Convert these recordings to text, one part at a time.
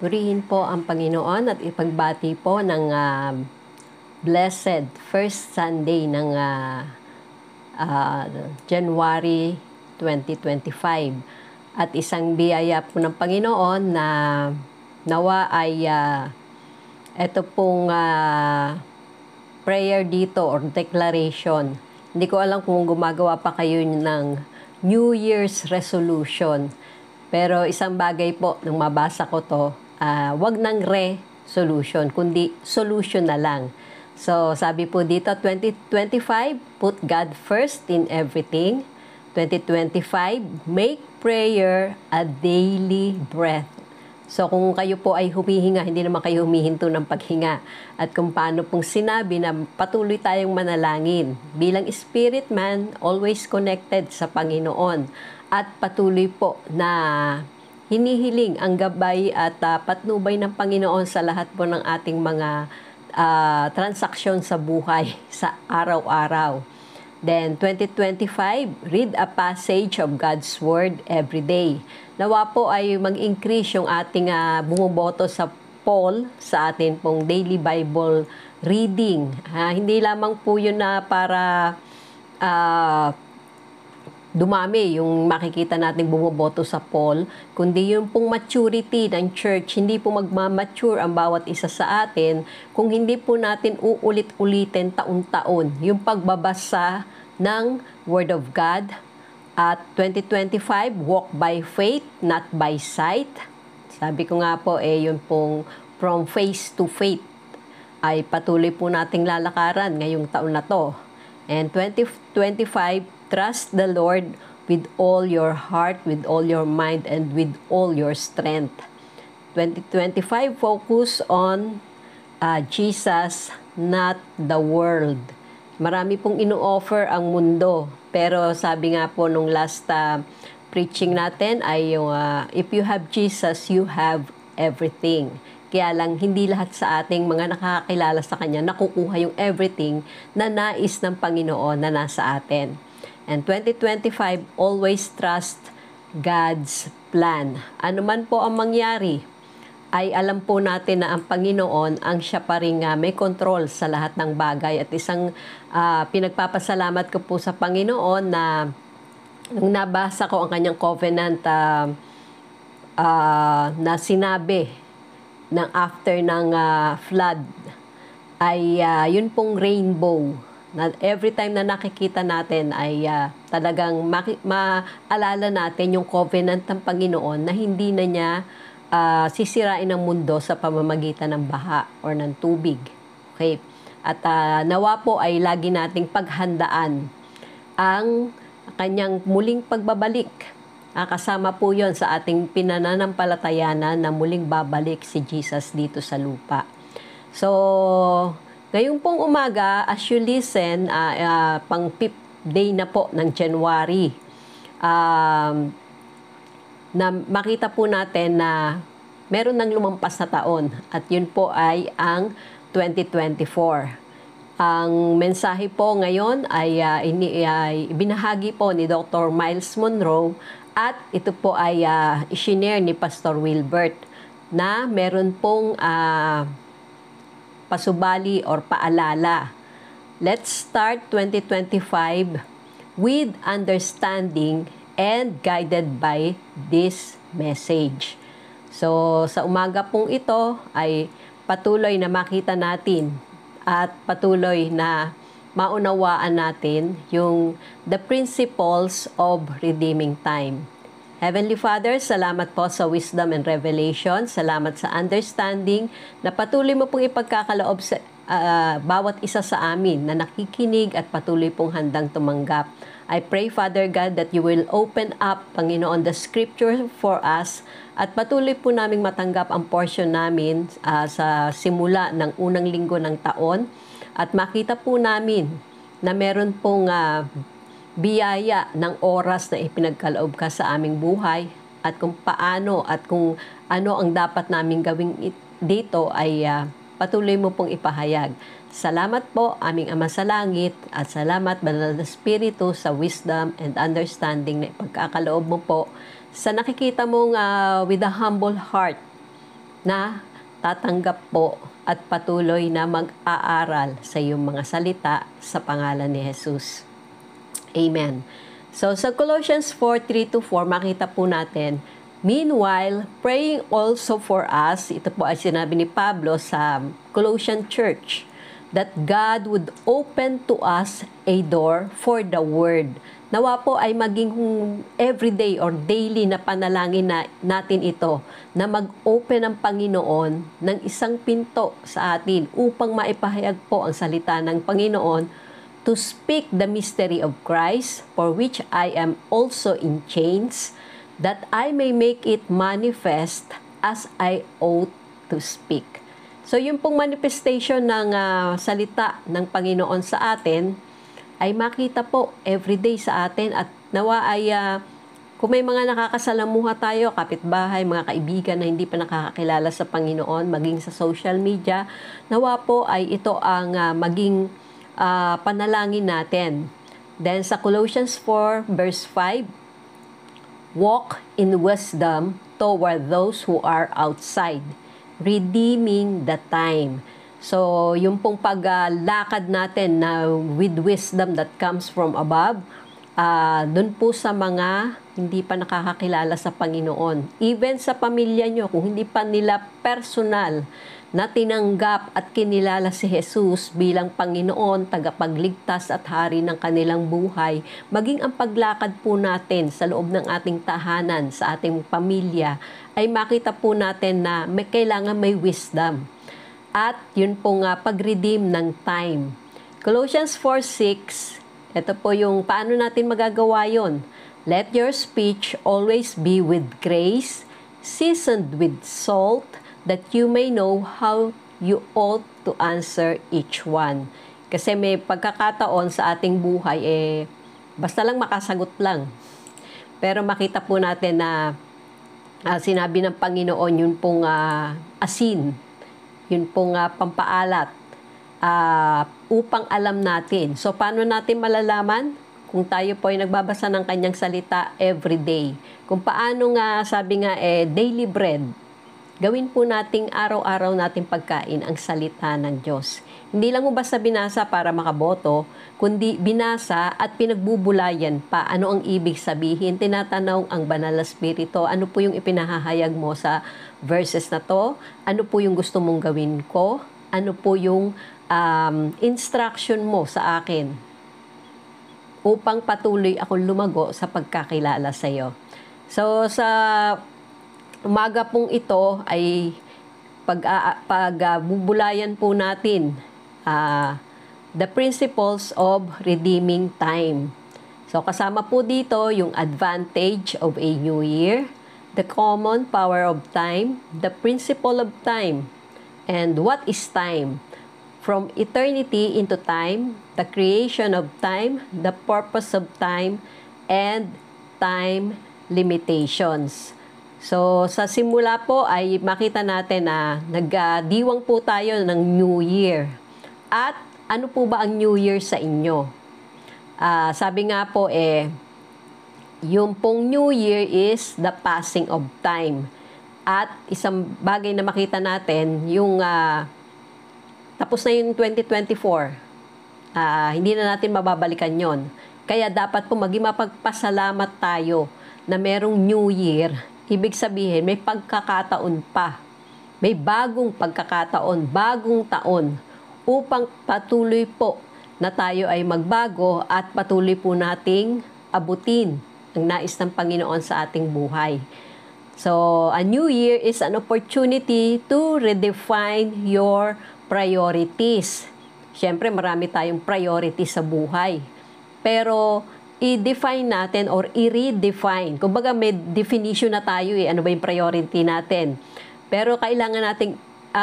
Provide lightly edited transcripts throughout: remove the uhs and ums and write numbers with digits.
Purihin po ang Panginoon at ipagbati po ng blessed first Sunday ng January 2025. At isang biyaya po ng Panginoon na nawa ay ito pong prayer dito or declaration. Hindi ko alam kung gumagawa pa kayo ng New Year's resolution. Pero isang bagay po, nung mabasa ko to, wag ng resolution, kundi solution na lang. So, sabi po dito, 2025, put God first in everything. 2025, make prayer a daily breath. So, kung kayo po ay humihinga, hindi naman kayo humihinto ng paghinga. At kung paano pong sinabi na patuloy tayong manalangin. Bilang spirit man, always connected sa Panginoon. At patuloy po na hinihiling ang gabay at patnubay ng Panginoon sa lahat po ng ating mga transaksyon sa buhay, sa araw-araw. Then, 2025, read a passage of God's Word every day. Nawa po ay mag-increase yung ating bumoboto sa poll sa atin pong daily Bible reading. Hindi lamang po yun na para dumami yung makikita natin bumoboto sa poll, kundi yung pong maturity ng church, hindi po magmamature ang bawat isa sa atin kung hindi po natin uulit-ulitin taon-taon yung pagbabasa ng Word of God. At 2025, walk by faith, not by sight. Sabi ko nga po, yun pong from faith to faith ay patuloy po nating lalakaran ngayong taon na to. And 2025, trust the Lord with all your heart, with all your mind, and with all your strength. 2025, focus on Jesus, not the world. Marami pong ino-offer ang mundo. Pero sabi nga po nung last preaching natin ay yung if you have Jesus, you have everything. Kaya lang hindi lahat sa ating mga nakakakilala sa Kanya nakukuha yung everything na nais ng Panginoon na nasa atin. And 2025, always trust God's plan. Ano man po ang mangyari, ay alam po natin na ang Panginoon ang siya pa rin may control sa lahat ng bagay. At isang pinagpapasalamat ko po sa Panginoon na nung nabasa ko ang kanyang covenant na sinabi ng after ng flood, ay yun pong rainbow. Na every time na nakikita natin ay talagang maalala natin yung covenant ng Panginoon na hindi na niya sisirain ang mundo sa pamamagitan ng baha or ng tubig. Okay? At nawa po ay lagi nating paghandaan ang kanyang muling pagbabalik. Kasama po yon sa ating pinananampalatayanan na muling babalik si Jesus dito sa lupa. So, ngayong pong umaga, as you listen, pang 5th day na po ng January, na makita po natin na meron ng lumampas na taon at yun po ay ang 2024. Ang mensahe po ngayon ay binahagi po ni Dr. Myles Munroe at ito po ay isinare ni Pastor Wilbert na meron pong pasubali or paalala. Let's start 2025 with understanding and guided by this message. So, sa umaga pong ito ay patuloy na makita natin at patuloy na maunawaan natin yung the principles of redeeming time. Heavenly Father, salamat po sa wisdom and revelation. Salamat sa understanding na patuloy mo pong ipagkakaloob sa bawat isa sa amin na nakikinig at patuloy pong handang tumanggap. I pray, Father God, that you will open up, Panginoon, the scripture for us at patuloy po naming matanggap ang portion namin sa simula ng unang linggo ng taon at makita po namin na meron pong biyaya ng oras na ipinagkaloob ka sa aming buhay at kung paano at kung ano ang dapat naming gawin dito ay patuloy mo pong ipahayag. Salamat po, aming Ama sa Langit, at salamat, Banal na Espiritu, sa wisdom and understanding na ipagkakaloob mo po sa nakikita mong with a humble heart na tatanggap po at patuloy na mag-aaral sa iyong mga salita sa pangalan ni Jesus. Amen. So sa Colossians 4:3-4, makita po natin, meanwhile, praying also for us, ito po ay sinabi ni Pablo sa Colossian Church, that God would open to us a door for the Word. Nawa po ay maging everyday or daily na panalangin natin ito, na mag-open ang Panginoon ng isang pinto sa atin upang maipahayag po ang salita ng Panginoon, to speak the mystery of Christ, for which I am also in chains, that I may make it manifest as I ought to speak. So yung pong manifestation ng salita ng Panginoon sa atin ay makita po everyday sa atin, at nawa ay kung may mga nakakasalamuha tayo, kapitbahay, mga kaibigan na hindi pa nakakakilala sa Panginoon, maging sa social media, nawa po ay ito ang maging panalangin natin. Then sa Colossians 4 verse 5, walk in wisdom toward those who are outside, redeeming the time. So, yung pong paglakad natin na with wisdom that comes from above, dun po sa mga hindi pa nakakakilala sa Panginoon. Even sa pamilya nyo, kung hindi pa nila personal na tinanggap at kinilala si Jesus bilang Panginoon, tagapagligtas at hari ng kanilang buhay, maging ang paglakad po natin sa loob ng ating tahanan, sa ating pamilya, ay makita po natin na kailangan may wisdom. At yun po nga, pag-redeem ng time. Colossians 4:6, ito po yung paano natin magagawa yon. Let your speech always be with grace, seasoned with salt, that you may know how you ought to answer each one. Kasi may pagkakataon sa ating buhay, basta lang makasagot lang. Pero makita po natin na sinabi ng Panginoon, yun pong asin, yun pong pampaalat, upang alam natin. So, paano natin malalaman? Kung tayo po ay nagbabasa ng kanyang salita every day. Kung paano nga, sabi nga, daily bread, gawin po nating araw-araw nating pagkain ang salita ng Diyos. Hindi lang mo basta binasa para makaboto, kundi binasa at pinagbubulayan pa ano ang ibig sabihin. Tinatanaw ang banal na spirito, ano po yung ipinahahayag mo sa verses na to, ano po yung gusto mong gawin ko, ano po yung instruction mo sa akin upang patuloy akong lumago sa pagkakilala sa iyo. So sa umaga pong ito ay pagbubulayan po natin the principles of redeeming time. So kasama po dito yung advantage of a new year, the common power of time, the principle of time, and what is time? From eternity into time, the creation of time, the purpose of time, and time limitations. So, sa simula po ay makita natin na nagdiwang po tayo ng New Year. At ano po ba ang New Year sa inyo? Sabi nga po yung pong New Year is the passing of time. At isang bagay na makita natin, yung tapos na yung 2024. Hindi na natin mababalikan yon. Kaya dapat po maging mapagpasalamat tayo na merong New Year. Ibig sabihin, may pagkakataon pa. May bagong pagkakataon, bagong taon upang patuloy po na tayo ay magbago at patuloy po nating abutin ang nais ng Panginoon sa ating buhay. So, a new year is an opportunity to redefine your priorities. Siyempre, marami tayong priorities sa buhay. Pero, i-define natin or i-redefine. Kumbaga, may definition na tayo ano ba yung priority natin. Pero, kailangan nating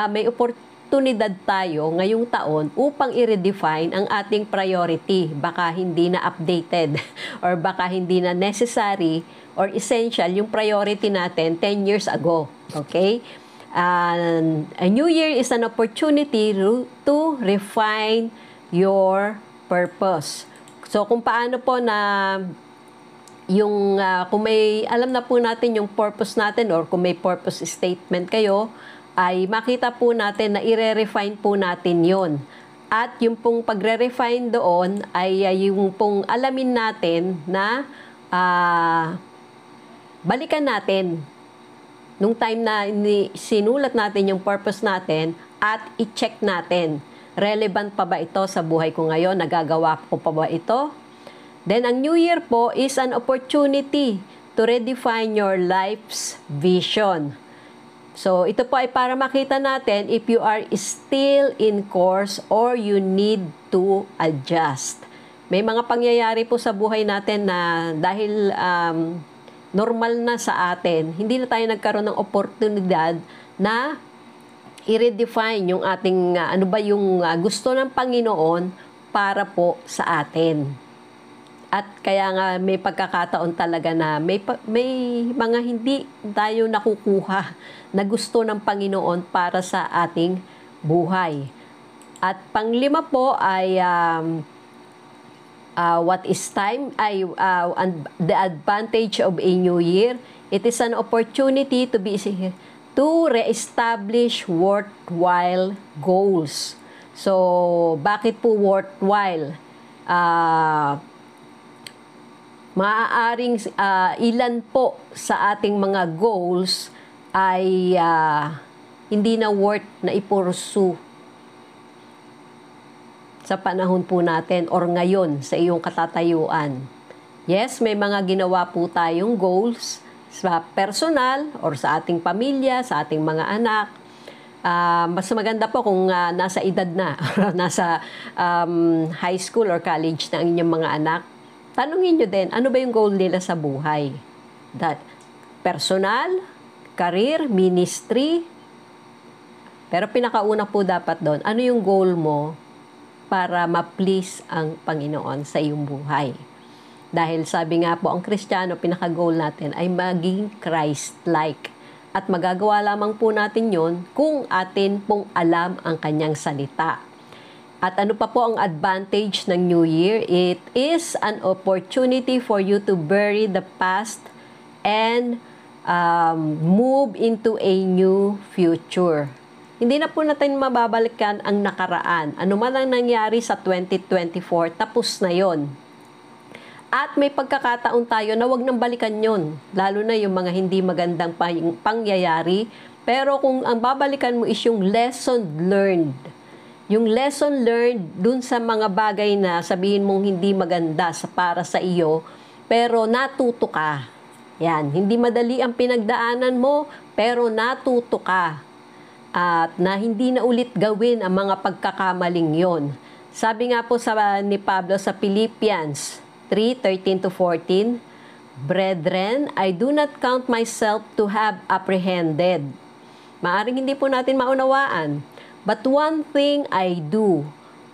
may oportunidad tayo ngayong taon upang i-redefine ang ating priority. Baka hindi na updated or baka hindi na necessary or essential yung priority natin 10 years ago. Okay? A new year is an opportunity to refine your purpose. So, kung paano po na kung may alam na po natin yung purpose natin or kung may purpose statement kayo, ay makita po natin na i-refine po natin yon. At yung pong pagre-refine doon ay yung pong alamin natin na balikan natin nung time na sinulat natin yung purpose natin at i-check natin. Relevant pa ba ito sa buhay ko ngayon? Nagagawa ko pa ba ito? Then, ang New Year po is an opportunity to redefine your life's vision. So, ito po ay para makita natin if you are still in course or you need to adjust. May mga pangyayari po sa buhay natin na dahil normal na sa atin, hindi na tayo nagkaroon ng oportunidad na i-redefine yung ating ano ba yung gusto ng Panginoon para po sa atin. At kaya nga may pagkakataon talaga na may mga hindi tayo nakukuha na gusto ng Panginoon para sa ating buhay. At panglima po ay what is time ay the advantage of a new year. It is an opportunity to reestablish worthwhile goals. So, bakit po worthwhile? Maaaring ilan po sa ating mga goals ay hindi na worth na i-pursue sa panahon po natin or ngayon sa iyong katatayuan. Yes, may mga ginawa po tayong goals sa personal or sa ating pamilya, sa ating mga anak. Mas maganda po kung nasa edad na, nasa high school or college na ang inyong mga anak. Tanungin nyo din, ano ba yung goal nila sa buhay? That personal, career, ministry. Pero pinakauna po dapat doon, ano yung goal mo para ma-please ang Panginoon sa iyong buhay? Dahil sabi nga po, ang Kristiyano, pinaka-goal natin ay maging Christ-like. At magagawa lamang po natin yon kung atin pong alam ang kanyang salita. At ano pa po ang advantage ng New Year? It is an opportunity for you to bury the past and move into a new future. Hindi na po natin mababalikan ang nakaraan. Ano man ang nangyari sa 2024, tapos na yon. At may pagkakataon tayo na wag nang balikan yon. Lalo na yung mga hindi magandang pangyayari. Pero kung ang babalikan mo is yung lesson learned. Yung lesson learned dun sa mga bagay na sabihin mong hindi maganda para sa iyo, pero natuto ka. Yan, hindi madali ang pinagdaanan mo, pero natuto ka. At na hindi na ulit gawin ang mga pagkakamaling yon. Sabi nga po ni Pablo sa Philippians 3:13-14, Brethren, I do not count myself to have apprehended. Maaring hindi po natin maunawaan. But one thing I do,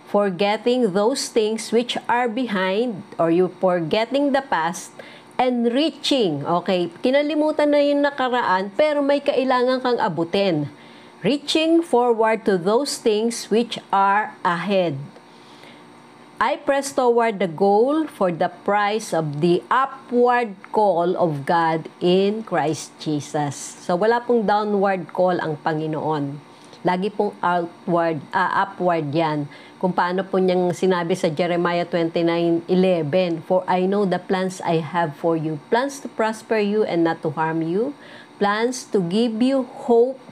forgetting those things which are behind, or you forgetting the past, and reaching, okay, kinalimutan na yung nakaraan, pero may kailangan kang abutin. Reaching forward to those things which are ahead. I press toward the goal for the prize of the upward call of God in Christ Jesus. So wala pong downward call ang Panginoon. Lagi pong upward yan. Kung paano po niyang sinabi sa Jeremiah 29:11, For I know the plans I have for you, plans to prosper you and not to harm you, plans to give you hope.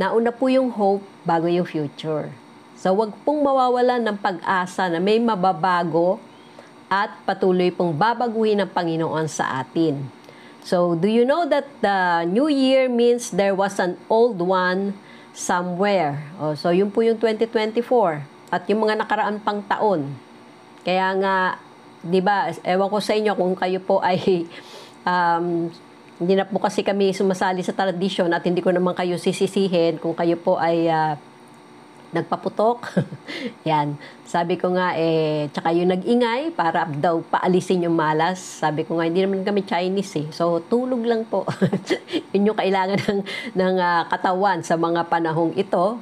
Nauna po yung hope bago yung future. So, wag pong mawawalan ng pag-asa na may mababago at patuloy pong babaguhin ng Panginoon sa atin. So, do you know that the New Year means there was an old one somewhere? So, yun po yung 2024 at yung mga nakaraan pang taon. Kaya nga, di ba, ewan ko sa inyo kung kayo po ay hindi na po kasi kami sumasali sa tradisyon at hindi ko naman kayo sisisihin kung kayo po ay nagpaputok. Yan. Sabi ko nga, tsaka yung nag-ingay para daw paalisin yung malas. Sabi ko nga, hindi naman kami Chinese eh. So, tulog lang po. Yun yung kailangan ng katawan sa mga panahong ito.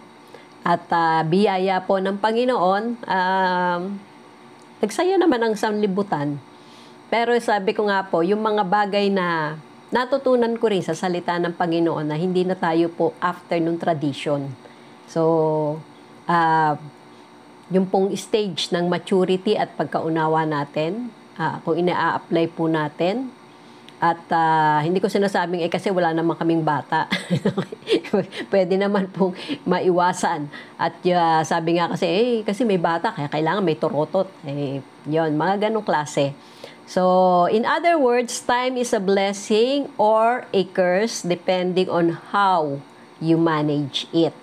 At biyaya po ng Panginoon, nagsaya naman ang sanlibutan. Pero sabi ko nga po, yung mga bagay na natutunan ko rin sa salita ng Panginoon na hindi na tayo po after nung tradition. So, yung pong stage ng maturity at pagkaunawa natin, kung ina-apply po natin, at hindi ko sinasabing kasi wala naman kaming bata. Pwede naman pong maiwasan. At sabi nga kasi may bata, kaya kailangan may turotot. Yon, mga ganong klase. So, in other words, time is a blessing or a curse depending on how you manage it.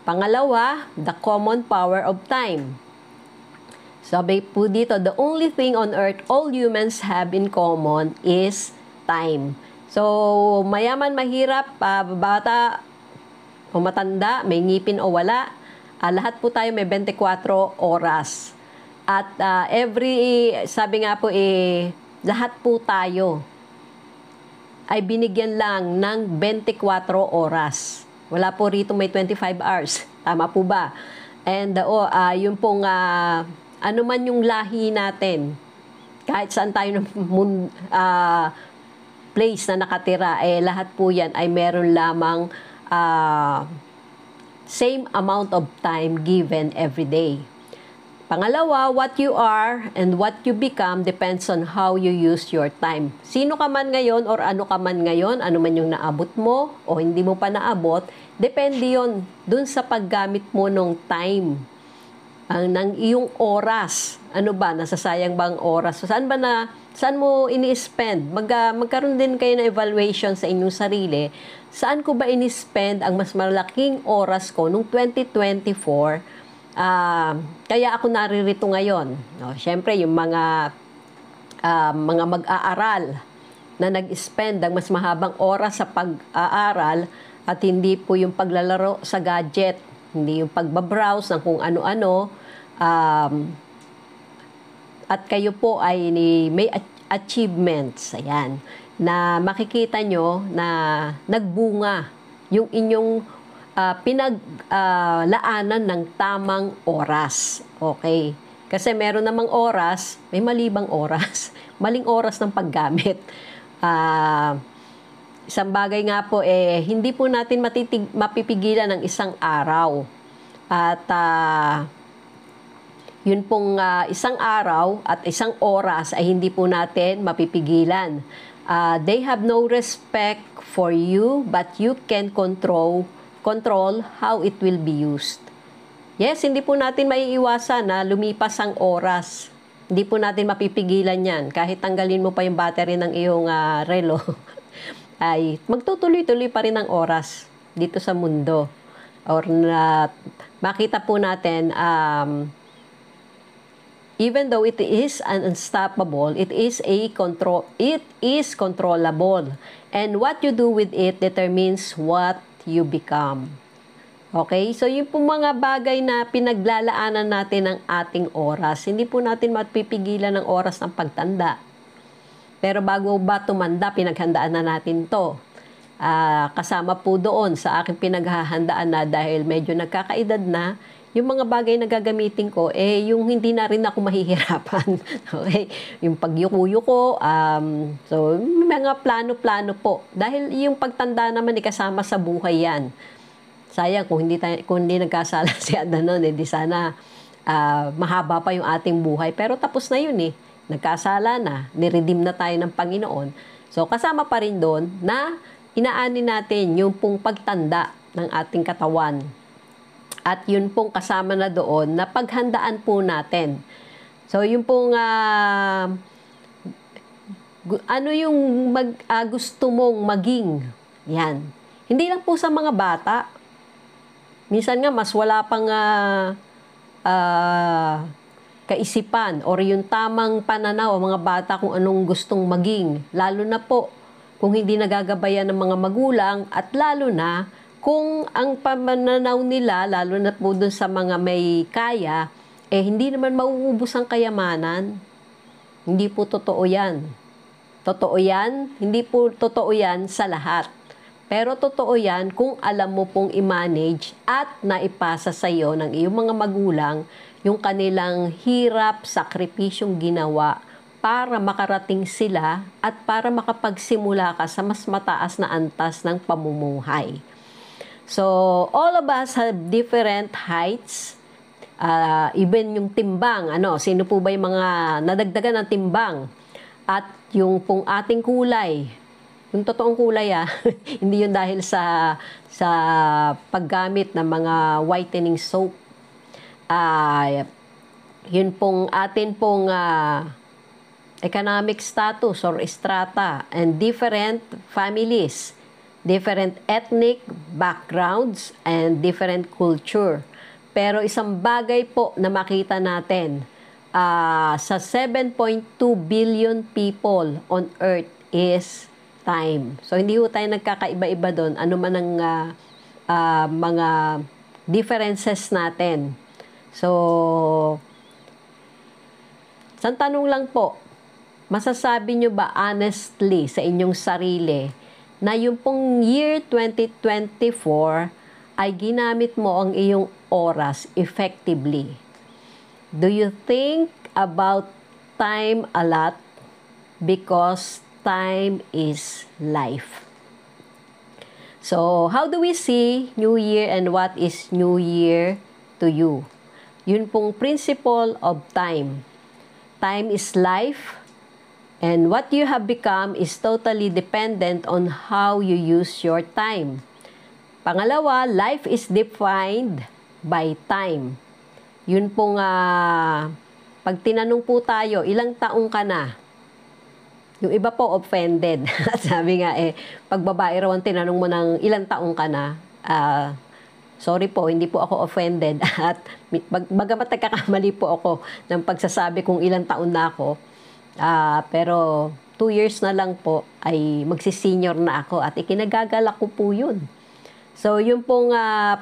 Pangalawa, the common power of time. Sabi po dito, the only thing on earth all humans have in common is time. So, mayaman, mahirap, bata o matanda, may ngipin o wala, lahat po tayo may 24 oras. At sabi nga po lahat po tayo ay binigyan lang ng 24 oras. Wala po rito may 25 hours. Tama po ba? And yung pong ano man yung lahi natin, kahit saan tayo ng place na nakatira, lahat po yan ay meron lamang same amount of time given every day. Pangalawa, what you are and what you become depends on how you use your time. Sino ka man ngayon or ano ka man ngayon, ano man yung naabot mo o hindi mo pa naabot, depende yon dun sa paggamit mo ng time, ng iyong oras. Ano ba, nasasayang bang oras? So, saan mo ini-spend? Magkaroon din kayo ng evaluation sa inyong sarili. Saan ko ba ini-spend ang mas malaking oras ko nung 2024? Kaya ako naririto ngayon. No, syempre, yung mga mag-aaral na nag-spend ang mas mahabang oras sa pag-aaral at hindi po yung paglalaro sa gadget, hindi yung pagbabrowse ng kung ano-ano, at kayo po ay may achievements, ayan, na makikita nyo na nagbunga yung inyong pinaglaanan ng tamang oras. Okay? Kasi meron namang oras, may malibang oras. Maling oras ng paggamit. Isang bagay nga po, hindi po natin mapipigilan ng isang araw. At yun pong isang araw at isang oras ay hindi po natin mapipigilan. They have no respect for you, but you can control how it will be used. Yes, hindi po natin maiiwasan na lumipas ang oras. Hindi po natin mapipigilan yan. Kahit tanggalin mo pa yung battery ng iyong relo, ay magtutuloy-tuloy pa rin ang oras dito sa mundo. Or makita po natin, even though it is unstoppable, it is controllable. And what you do with it determines what you become. Okay? So, yung po mga bagay na pinaglalaanan natin ng ating oras, hindi po natin mapipigilan ng oras ng pagtanda. Pero bago ba tumanda, pinaghandaan na natin to. Kasama po doon sa aking pinaghahandaan na dahil medyo nagkakaedad na, yung mga bagay na gagamitin ko, yung hindi na rin ako mahihirapan. Okay? Yung pagyuko-yuko, so, mga plano-plano po. Dahil yung pagtanda naman, kasama sa buhay yan. Sayang, kung hindi nagkasala si Adan noon, di sana mahaba pa yung ating buhay. Pero tapos na yun Nagkasala na, niredeem na tayo ng Panginoon. So, kasama pa rin doon na inaani natin yung pong pagtanda ng ating katawan. At yun pong kasama na doon na paghandaan po natin. So, yun pong ano yung gusto mong maging. Yan. Hindi lang po sa mga bata. Minsan nga, mas wala pang kaisipan or yung tamang pananaw ang mga bata kung anong gustong maging. Lalo na po kung hindi nagagabayan ng mga magulang at lalo na kung ang pananaw nila, lalo na po dun sa mga may kaya, hindi naman mauubos ang kayamanan. Hindi po totoo yan. Totoo yan? Hindi po totoo yan sa lahat. Pero totoo yan kung alam mo pong i-manage at naipasa sa iyo ng iyong mga magulang yung kanilang hirap, sakripisyong ginawa para makarating sila at para makapagsimula ka sa mas mataas na antas ng pamumuhay. So, all of us have different heights. Even yung timbang, sino po ba yung mga nadagdagan ng timbang? At yung pong ating kulay, yung totoong kulay hindi yun dahil sa paggamit ng mga whitening soap. Yun pong atin pong economic status or strata and different families, different ethnic backgrounds, and different culture. Pero isang bagay po na makita natin, sa 7.2 billion people on earth is time. So, hindi po tayo nagkakaiba-iba doon. Ano man ang mga differences natin. So, isang tanong lang po, masasabi nyo ba honestly sa inyong sarili na yung pong year 2024 ay ginamit mo ang iyong oras effectively? Do you think about time a lot? Because time is life. So, how do we see New Year and what is New Year to you? Yun pong principle of time. Time is life. And what you have become is totally dependent on how you use your time. Pangalawa, life is defined by time. Yun pong, pag tinanong po tayo, ilang taong ka na? Yung iba po offended. Sabi nga pag babae raw ang tinanong mo ng ilang taong ka na, sorry po, hindi po ako offended. At bagamat nagkakamali po ako ng pagsasabi kung ilang taon na ako, pero 2 years na lang po ay magsisenior na ako at ikinagagalak ko po yun. So, yun pong,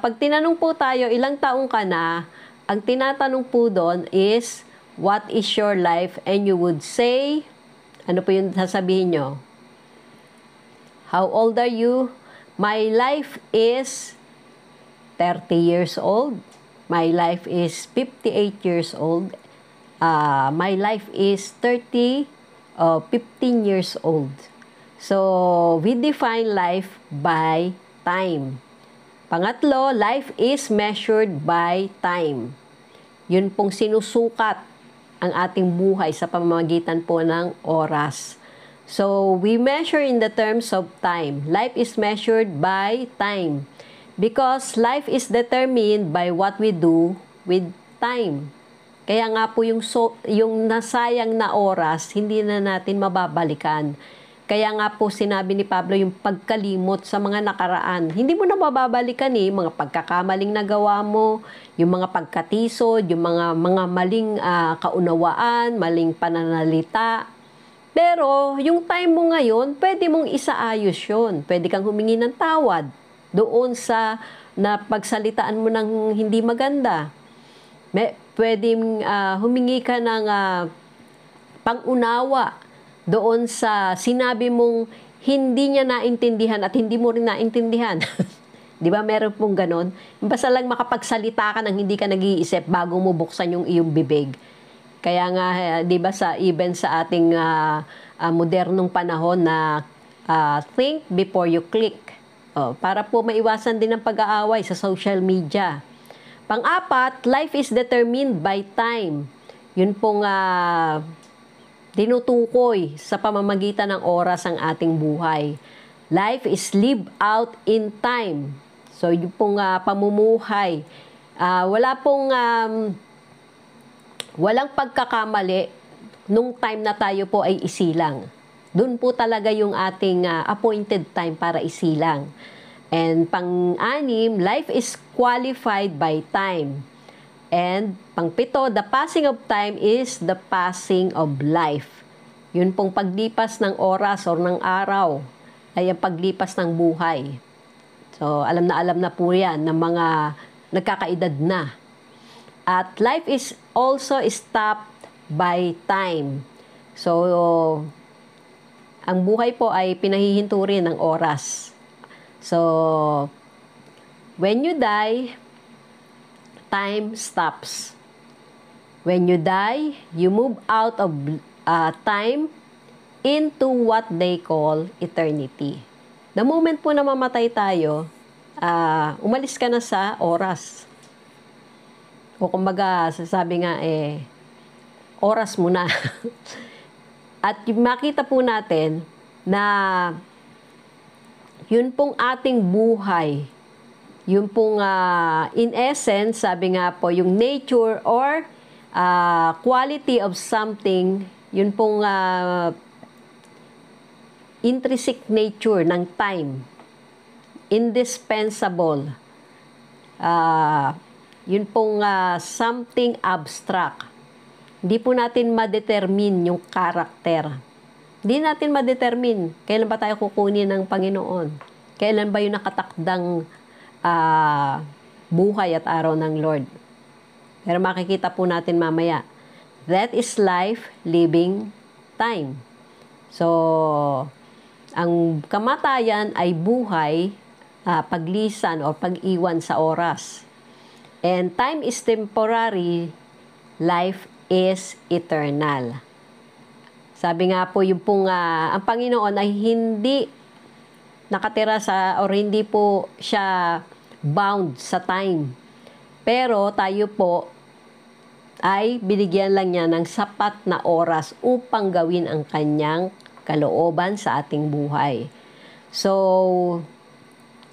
pag tinanong po tayo, ilang taong ka na, ang tinatanong po doon is, what is your life? And you would say, ano po yung sasabihin nyo? How old are you? My life is 30 years old. My life is 58 years old. My life is 15 years old. So, we define life by time. Pangatlo, life is measured by time. Yun pong sinusukat ang ating buhay sa pamamagitan po ng oras. So, we measure in the terms of time. Life is measured by time. Because life is determined by what we do with time. Kaya nga po yung nasayang na oras, hindi na natin mababalikan. Kaya nga po sinabi ni Pablo yung pagkalimot sa mga nakaraan. Hindi mo na mababalikan mga pagkakamaling nagawa mo, yung mga pagkatisod, yung mga maling kaunawaan, maling pananalita. Pero yung time mo ngayon, pwede mong isaayos yun. Pwede kang humingi ng tawad doon sa napagsalitaan mo ng hindi maganda. Pwedeng humingi ka ng pangunawa doon sa sinabi mong hindi niya naintindihan at hindi mo rin naintindihan. Di ba meron pong ganon? Basta lang makapagsalita ka ng hindi ka nag-iisip bago mo buksan yung iyong bibig. Kaya nga, di ba even sa ating modernong panahon na think before you click. Para po maiwasan din ang pag-aaway sa social media. Pang-apat, life is determined by time. Yun pong tinutukoy sa pamamagitan ng oras ang ating buhay. Life is lived out in time. So, yun pong pamumuhay. Walang pagkakamali nung time na tayo po ay isilang. Doon po talaga yung ating appointed time para isilang. And pang-anim, life is qualified by time. And pang-pito, the passing of time is the passing of life. Yun pong paglipas ng oras o ng araw ay ang paglipas ng buhay. So, alam na po yan ng mga nagkakaedad na. At life is also stopped by time. So, ang buhay po ay pinahihinto rin ng oras. So, when you die, time stops. When you die, you move out of time into what they call eternity. The moment po na mamatay tayo, umalis ka na sa oras. O kumbaga, sasabi nga oras mo na. At makita po natin na yun pong ating buhay, yun pong in essence, sabi nga po, yung nature or quality of something, yun pong intrinsic nature ng time, indispensable, yun pong something abstract. Hindi po natin ma-determine yung karakter. Hindi natin ma-determine kailan ba tayo kukunin ng Panginoon. Kailan ba yung nakatakdang buhay at araw ng Lord. Pero makikita po natin mamaya. That is life, living time. So, ang kamatayan ay buhay, paglisan o pag-iwan sa oras. And time is temporary, life is eternal. Sabi nga po, yung pong, ang Panginoon ay hindi nakatira sa, or hindi po siya bound sa time. Pero tayo po ay binigyan lang niya ng sapat na oras upang gawin ang kanyang kalooban sa ating buhay. So,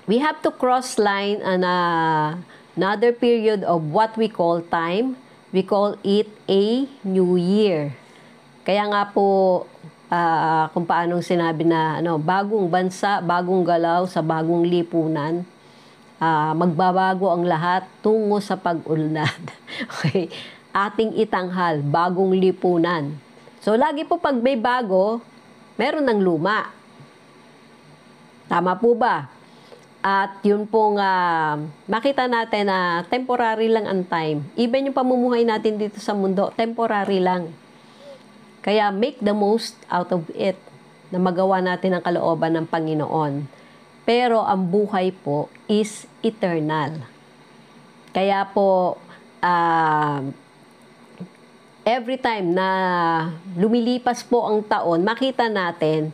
we have to cross line another period of what we call time. We call it a new year. Kaya nga po, kung paanong sinabi na bagong bansa, bagong galaw sa bagong lipunan, magbabago ang lahat tungo sa pag-unlad. Okay? Ating itanghal, bagong lipunan. So, lagi po pag may bago, meron ng luma. Tama po ba? At yun pong makita natin na temporary lang ang time. Even yung pamumuhay natin dito sa mundo, temporary lang. Kaya make the most out of it na magawa natin ang kalooban ng Panginoon. Pero ang buhay po is eternal. Kaya po, every time na lumilipas po ang taon, makita natin,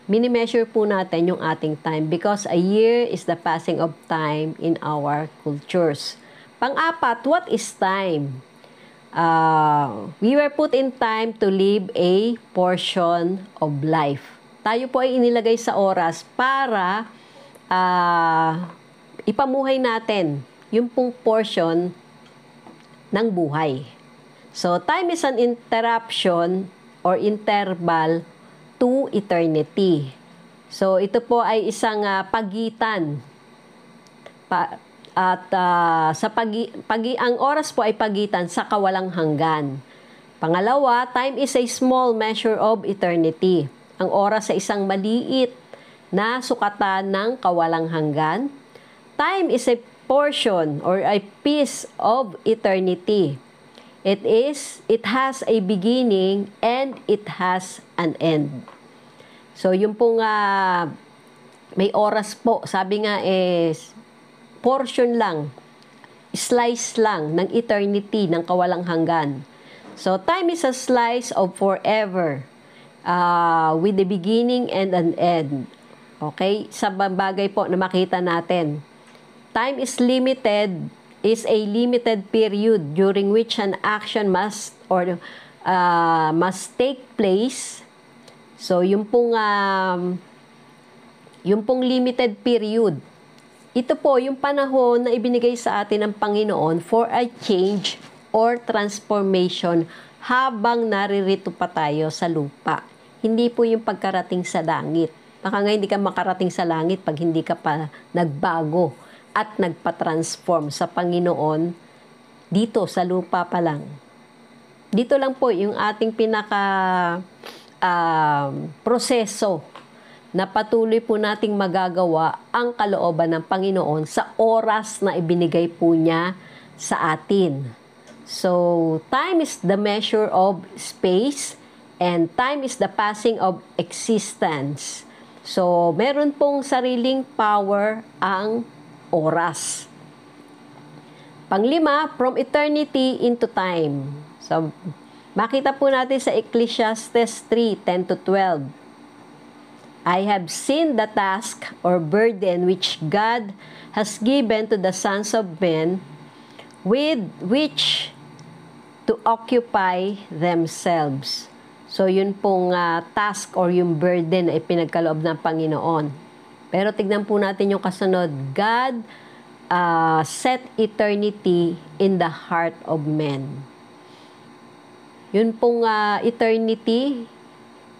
mini-measure po natin yung ating time because a year is the passing of time in our cultures. Pang-apat, what is time? We were put in time to live a portion of life. Tayo po ay inilagay sa oras para ipamuhay natin yung pong portion ng buhay. So, time is an interruption or interval to eternity. So, ito po ay isang pagitan. Ang oras po ay pagitan sa kawalang hanggan. Pangalawa, time is a small measure of eternity. Ang oras ay isang maliit na sukatan ng kawalang hanggan. Time is a portion or a piece of eternity. It has a beginning and it has an end. So, yung pong may oras po, sabi nga portion lang, slice lang ng eternity, ng kawalang hanggan. So, time is a slice of forever with the beginning and an end. Okay? Sa bagay po na makita natin. Time is a limited period during which an action must take place. So, yung pong limited period, ito po yung panahon na ibinigay sa atin ng Panginoon for a change or transformation habang naririto pa tayo sa lupa. Hindi po yung pagkarating sa langit. Baka nga hindi ka makarating sa langit pag hindi ka pa nagbago at nagpa-transform sa Panginoon dito sa lupa pa lang. Dito lang po yung ating proseso na patuloy po nating magagawa ang kalooban ng Panginoon sa oras na ibinigay po niya sa atin. So, time is the measure of space and time is the passing of existence. So, meron pong sariling power ang oras. Panglima, from eternity into time. So, Makita po natin sa Ecclesiastes 3:10-12. I have seen the task or burden which God has given to the sons of men with which to occupy themselves. So yun pong task or yung burden ay pinagkaloob ng Panginoon. Pero tignan po natin yung kasunod. God set eternity in the heart of men. Yun pong eternity,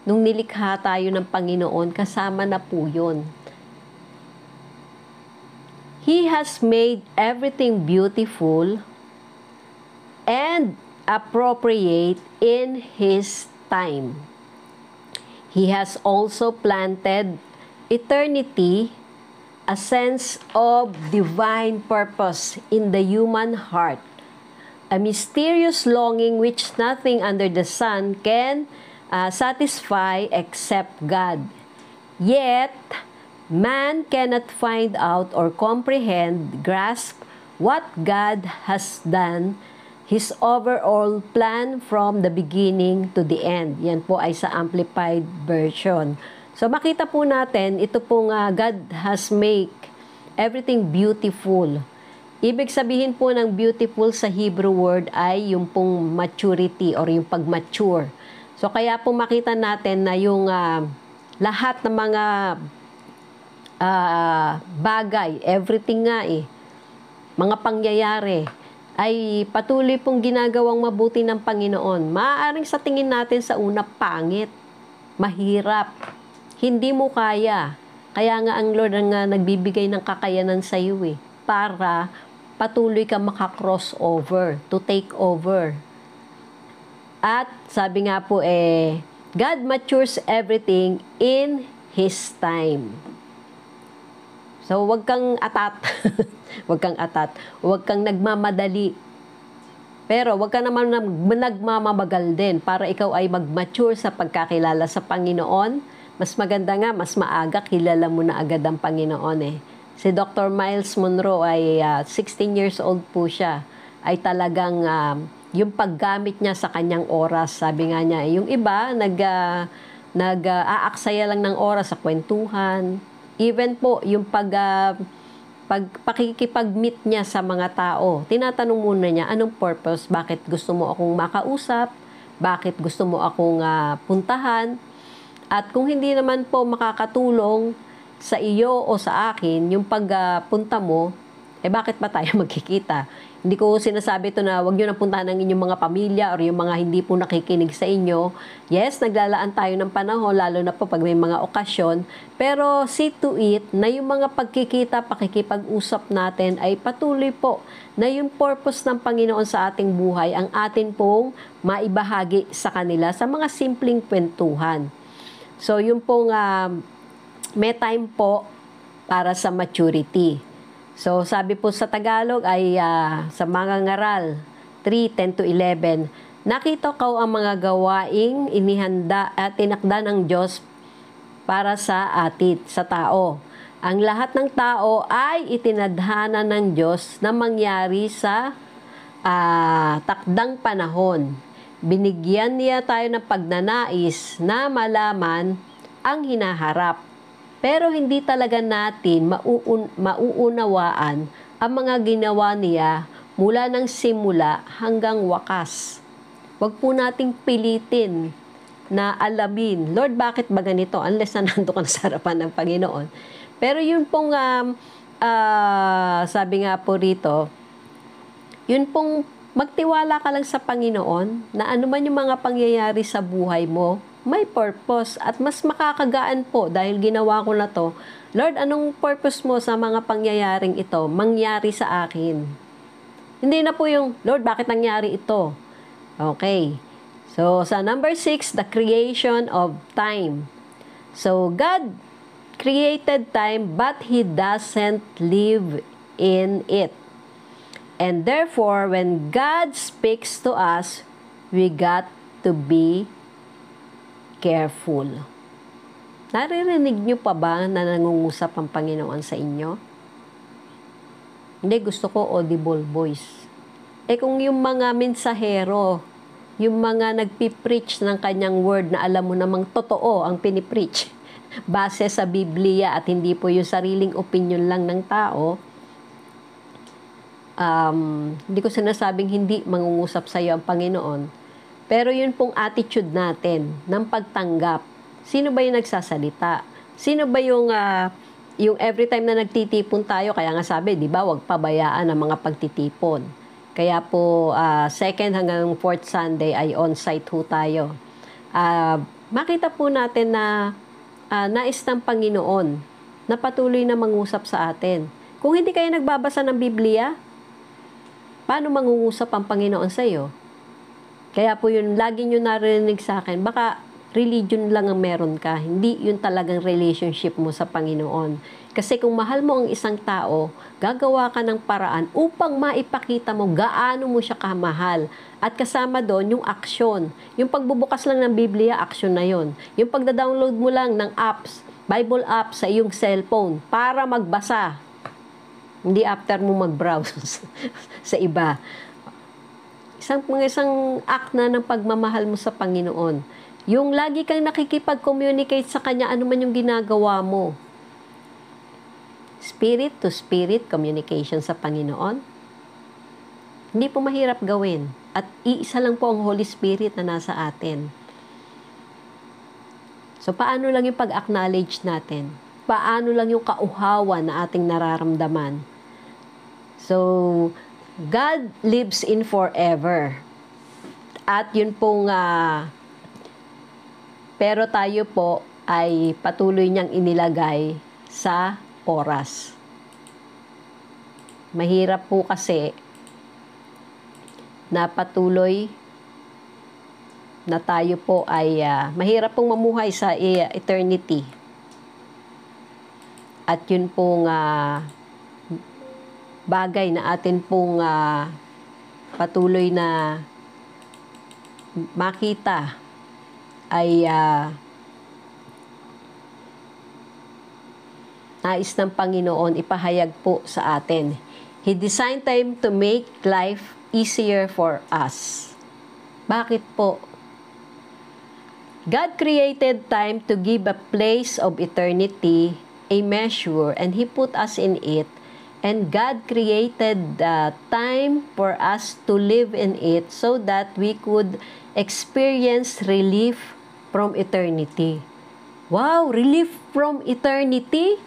nung nilikha tayo ng Panginoon, kasama na po yun. He has made everything beautiful and appropriate in His time. He has also planted eternity, a sense of divine purpose in the human heart, a mysterious longing which nothing under the sun can satisfy except God. Yet, man cannot find out or comprehend, grasp what God has done, His overall plan from the beginning to the end. Yan po ay sa Amplified Version. So makita po natin, ito pong God has made everything beautiful. Ibig sabihin po ng beautiful sa Hebrew word ay yung pong maturity or yung pag-mature. So kaya po makita natin na yung lahat ng mga bagay, everything nga mga pangyayari, ay patuloy pong ginagawang mabuti ng Panginoon. Maaaring sa tingin natin sa una pangit, mahirap, hindi mo kaya. Kaya nga ang Lord ang nagbibigay ng kakayanan sa iyo para patuloy ka maka-cross over, to take over. At sabi nga po God matures everything in His time. So wag kang atat. Wag kang atat. Wag kang nagmamadali. Pero wag ka naman nagmamabagal din para ikaw ay mag-mature sa pagkakilala sa Panginoon. Mas maganda nga, mas maaga kilala mo na agad ang Panginoon Si Dr. Miles Monroe ay 16 years old po siya. Ay talagang yung paggamit niya sa kanyang oras, sabi nga niya, yung iba aaksaya lang ng oras sa kwentuhan. Even po yung pakikipag-meet niya sa mga tao. Tinatanong muna niya, anong purpose? Bakit gusto mo akong makausap? Bakit gusto mo akong puntahan? At kung hindi naman po makakatulong sa iyo o sa akin, yung pagpunta mo, bakit ba tayo magkikita? Hindi ko sinasabi ito na huwag nyo na puntahan ng inyong mga pamilya or yung mga hindi po nakikinig sa inyo. Yes, naglalaan tayo ng panahon, lalo na po pag may mga okasyon. Pero see to it na yung mga pagkikita, pakikipag-usap natin ay patuloy po na yung purpose ng Panginoon sa ating buhay ang atin pong maibahagi sa kanila sa mga simpleng kwentuhan. So yung pong may time po para sa maturity. So, sabi po sa Tagalog ay sa mga ngaral 3:10-11, nakita ko ang mga gawaing inihanda at tinakda ng Diyos para sa atin, sa tao. Ang lahat ng tao ay itinadhana ng Diyos na mangyari sa takdang panahon. Binigyan niya tayo ng pagnanais na malaman ang hinaharap. Pero hindi talaga natin mauunawaan ang mga ginawa niya mula ng simula hanggang wakas. Huwag po nating pilitin na alamin, Lord, bakit ba ganito? Unless na nando ka sa harapan ng Panginoon. Pero yun pong, sabi nga po rito, yun pong magtiwala ka lang sa Panginoon na anuman yung mga pangyayari sa buhay mo, may purpose at mas makakagaan po dahil ginawa ko na to. Lord, anong purpose mo sa mga pangyayaring ito mangyari sa akin? Hindi na po yung, Lord, bakit nangyari ito? Okay. So, sa number 6, the creation of time. So, God created time but He doesn't live in it. And therefore, when God speaks to us, we got to be careful. Naririnig niyo pa ba na nangungusap ang Panginoon sa inyo? Hindi, gusto ko audible voice. Kung yung mga mensahero yung mga nagpipreach ng kanyang word na alam mo namang totoo ang pinipreach base sa Biblia at hindi po yung sariling opinion lang ng tao, hindi ko sinasabing hindi mangungusap sa iyo ang Panginoon. Pero yun pong attitude natin ng pagtanggap. Sino ba yung nagsasalita? Sino ba yung every time na nagtitipon tayo, kaya nga sabi, di ba, huwag pabayaan ang mga pagtitipon. Kaya po, second hanggang fourth Sunday ay on-site ho tayo. Makita po natin na nais ng Panginoon na patuloy na mangusap sa atin. Kung hindi kayo nagbabasa ng Biblia, paano mangungusap ang Panginoon sa iyo? Kaya po yun, lagi nyo narinig sa akin, baka religion lang ang meron ka, hindi yun talagang relationship mo sa Panginoon. Kasi kung mahal mo ang isang tao, gagawa ka ng paraan upang maipakita mo gaano mo siya kamahal. At kasama doon yung aksyon. Yung pagbubukas lang ng Biblia, aksyon na yon. Yung pagda-download mo lang ng apps, Bible apps sa iyong cellphone para magbasa. Hindi after mo mag-browse sa iba. Isang act na ng pagmamahal mo sa Panginoon. Yung lagi kang nakikipag-communicate sa Kanya, ano man yung ginagawa mo. Spirit to spirit communication sa Panginoon. Hindi po mahirap gawin. At iisa lang po ang Holy Spirit na nasa atin. So, paano lang yung pag-acknowledge natin? Paano lang yung kauhawan na ating nararamdaman? So, God lives in forever. At yun pong, pero tayo po ay patuloy niyang inilagay sa oras. Mahirap po kasi na patuloy na tayo po ay mahirap pong mamuhay sa eternity. At yun pong bagay na atin pong patuloy na makita ay nais ng Panginoon ipahayag po sa atin. He designed time to make life easier for us. Bakit po? God created time to give a place of eternity, a measure, and He put us in it. And God created the time for us to live in it so that we could experience relief from eternity. Wow! Relief from eternity?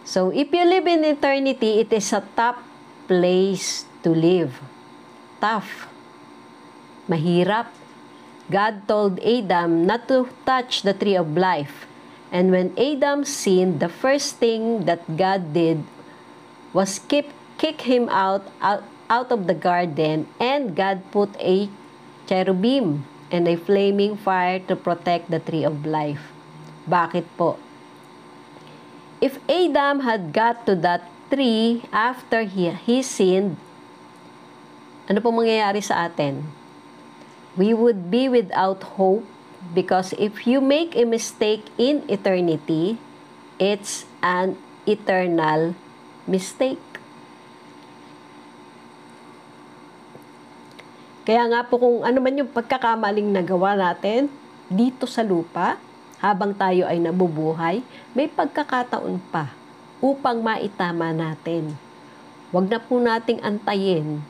So, if you live in eternity, it is a tough place to live. Tough. Mahirap. God told Adam not to touch the tree of life. And when Adam sinned, the first thing that God did was kick him out of the garden, and God put a cherubim and a flaming fire to protect the tree of life. Bakit po? If Adam had got to that tree after he sinned, ano po mangyayari sa atin? We would be without hope, because if you make a mistake in eternity, it's an eternal mistake. Kaya nga po kung ano man yung pagkakamaling nagawa natin dito sa lupa, habang tayo ay nabubuhay, may pagkakataon pa upang maitama natin. Huwag na po nating antayin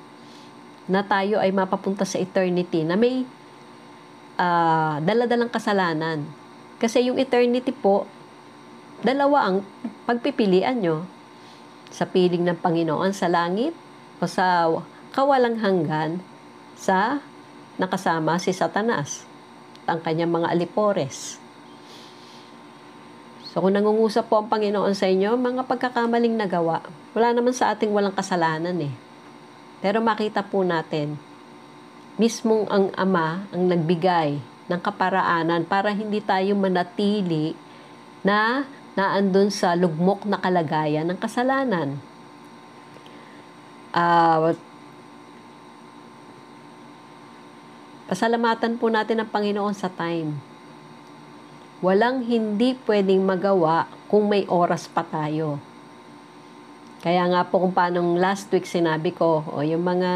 na tayo ay mapapunta sa eternity na may dala-dalang kasalanan. Kasi yung eternity po, dalawa ang pagpipilian nyo. Sa piling ng Panginoon sa langit o sa kawalang hanggan sa nakasama si Satanas at ang kanyang mga alipores. So kung nangungusap po ang Panginoon sa inyo, mga pagkakamaling nagawa, wala naman sa ating walang kasalanan eh. Pero makita po natin, mismong ang Ama ang nagbigay ng kaparaanan para hindi tayo manatili na naandun sa lugmok na kalagayan ng kasalanan. Pasalamatan po natin ang Panginoon sa time. Walang hindi pwedeng magawa kung may oras pa tayo. Kaya nga po kung paanong last week sinabi ko, yung mga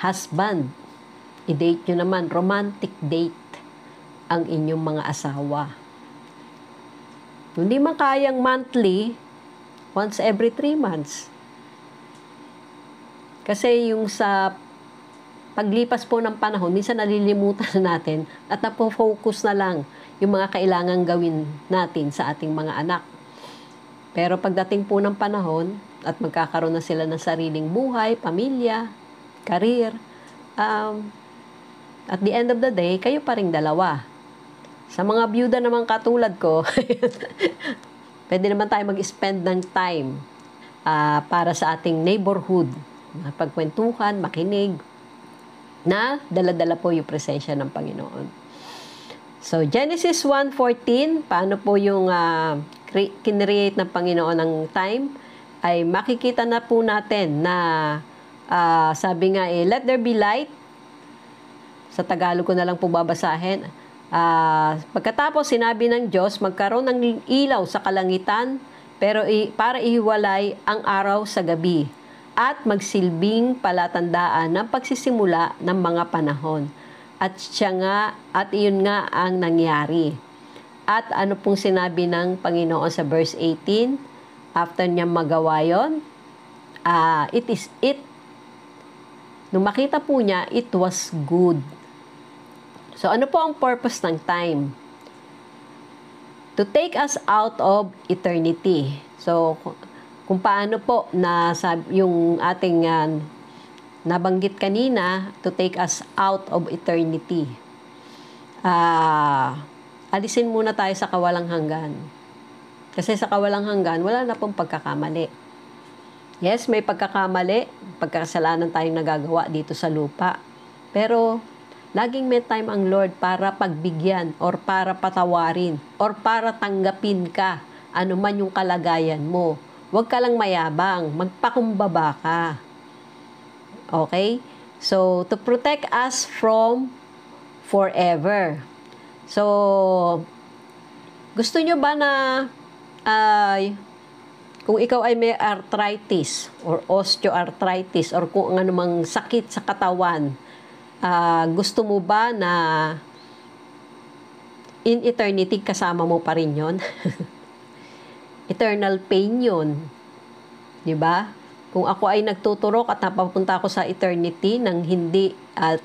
husband, i-date nyo naman, romantic date ang inyong mga asawa. Kung di man kayang monthly, once every 3 months. Kasi yung sa paglipas po ng panahon, minsan nalilimutan na natin at napo-focus na lang yung mga kailangang gawin natin sa ating mga anak. Pero pagdating po ng panahon at magkakaroon na sila ng sariling buhay, pamilya, career, at the end of the day, kayo pa ring dalawa. Sa mga byuda naman katulad ko, pwede naman tayo mag-spend ng time para sa ating neighborhood. Pagkwentuhan, makinig, na dala-dala po yung presensya ng Panginoon. So, Genesis 1:14, paano po yung kinreate ng Panginoon ng time, ay makikita na po natin na sabi nga let there be light. Sa Tagalog ko na lang po babasahin. Pagkatapos sinabi ng Diyos, magkaroon ng ilaw sa kalangitan, pero para ihiwalay ang araw sa gabi, at magsilbing palatandaan ng pagsisimula ng mga panahon. At iyon nga ang nangyari. At ano pong sinabi ng Panginoon sa verse 18, after niya magawa yun, nung makita po niya, it was good. So, ano po ang purpose ng time? To take us out of eternity. So, kung paano po yung ating nabanggit kanina, to take us out of eternity. Alisin muna tayo sa kawalang hanggan. Kasi sa kawalang hanggan, wala na pong pagkakamali. Yes, may pagkakamali, pagkakasalanan tayong nagagawa dito sa lupa. Pero, laging may time ang Lord para pagbigyan or para patawarin or para tanggapin ka ano man yung kalagayan mo. Huwag ka lang mayabang, magpakumbaba ka. Okay? So, to protect us from forever. So, gusto nyo ba na kung ikaw ay may arthritis or osteoarthritis or kung anumang sakit sa katawan, gusto mo ba na in eternity kasama mo pa rin yun? Eternal pain yun. Diba? Kung ako ay nagtuturok at napapunta ako sa eternity nang hindi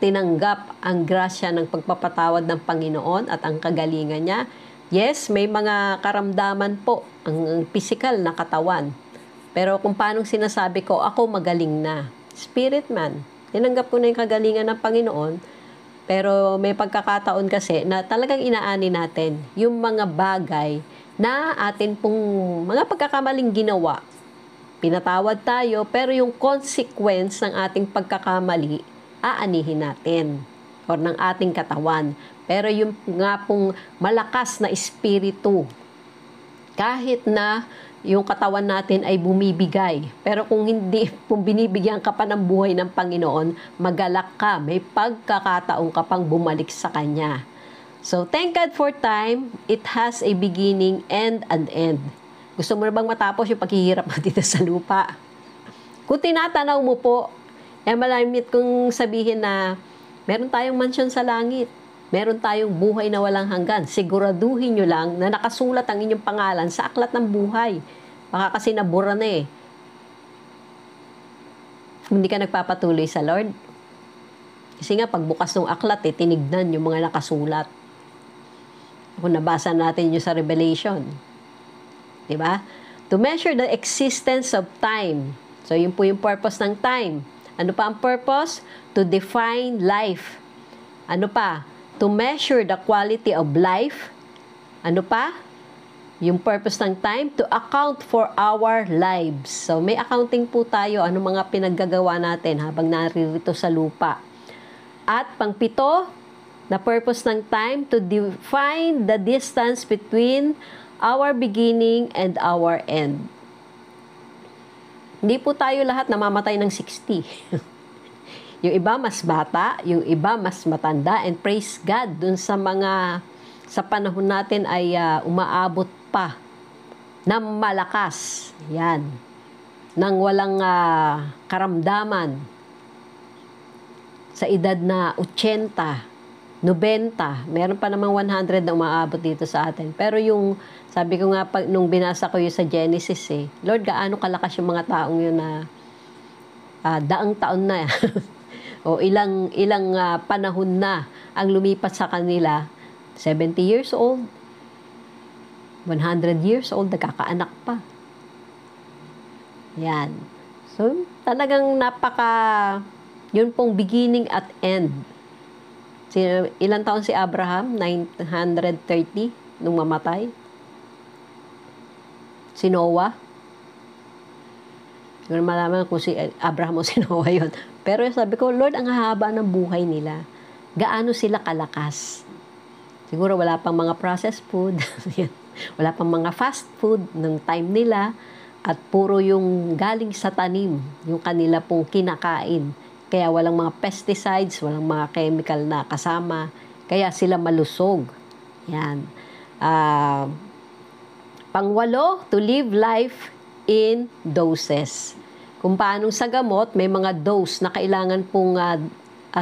tinanggap ang grasya ng pagpapatawad ng Panginoon at ang kagalingan niya, yes, may mga karamdaman po ang physical na katawan. Pero kung paano sinasabi ko, ako magaling na. Spirit man. Tinanggap ko na yung kagalingan ng Panginoon, pero may pagkakataon kasi na talagang inaani natin yung mga bagay na atin pong mga pagkakamaling ginawa. Pinatawad tayo, pero yung consequence ng ating pagkakamali, aanihin natin or ng ating katawan. Pero yung nga pong malakas na espiritu, kahit na yung katawan natin ay bumibigay. Pero kung binibigyan ka pa ng buhay ng Panginoon, magalak ka, may pagkakataon ka pang bumalik sa Kanya. So, thank God for time. It has a beginning and an end. Gusto mo na bang matapos yung paghihirap mo dito sa lupa? Kung tinatanaw mo po, malamit kong sabihin na meron tayong mansyon sa langit. Meron tayong buhay na walang hanggan. Siguraduhin nyo lang na nakasulat ang inyong pangalan sa aklat ng buhay. Baka kasi nabura na eh. Hindi ka nagpapatuloy sa Lord. Kasi nga, pagbukas ng aklat, tinignan yung mga nakasulat. Kung nabasa natin yung sa Revelation. Diba? To measure the existence of time. So, yun po yung purpose ng time. Ano pa ang purpose? To define life. Ano pa? To measure the quality of life. Ano pa? Yung purpose ng time, to account for our lives. So, may accounting po tayo, ano mga pinaggagawa natin habang naririto sa lupa. At pangpito, the purpose ng time, to define the distance between our beginning and our end. Hindi po tayo lahat namamatay ng 60. Yung iba mas bata, yung iba mas matanda, and praise God, dun sa mga sa panahon natin ay umaabot pa ng malakas. Yan. Nang walang karamdaman. sa edad na 80, 90, meron pa namang 100 na umaabot dito sa atin. Pero yung, sabi ko nga, nung binasa ko yung sa Genesis Lord, gaano kalakas yung mga taong yun na daang taon na o ilang panahon na ang lumipat sa kanila. 70 years old, 100 years old, nagkakaanak pa. Yan. So, talagang yun pong beginning at end. Ilang taon si Abraham? 930 nung mamatay. Si Noah? Hindi ko malaman kung si Abraham o si Noah yun. Pero sabi ko, Lord, ang haba ng buhay nila. Gaano sila kalakas? Siguro wala pang mga processed food. Wala pang mga fast food ng time nila. At puro yung galing sa tanim, yung kanila pong kinakain. Kaya walang mga pesticides, walang mga chemical na kasama. Kaya sila malusog. Yan. Pangwalo, to live life in doses. Kung paanong sa gamot, may mga dose na kailangan pong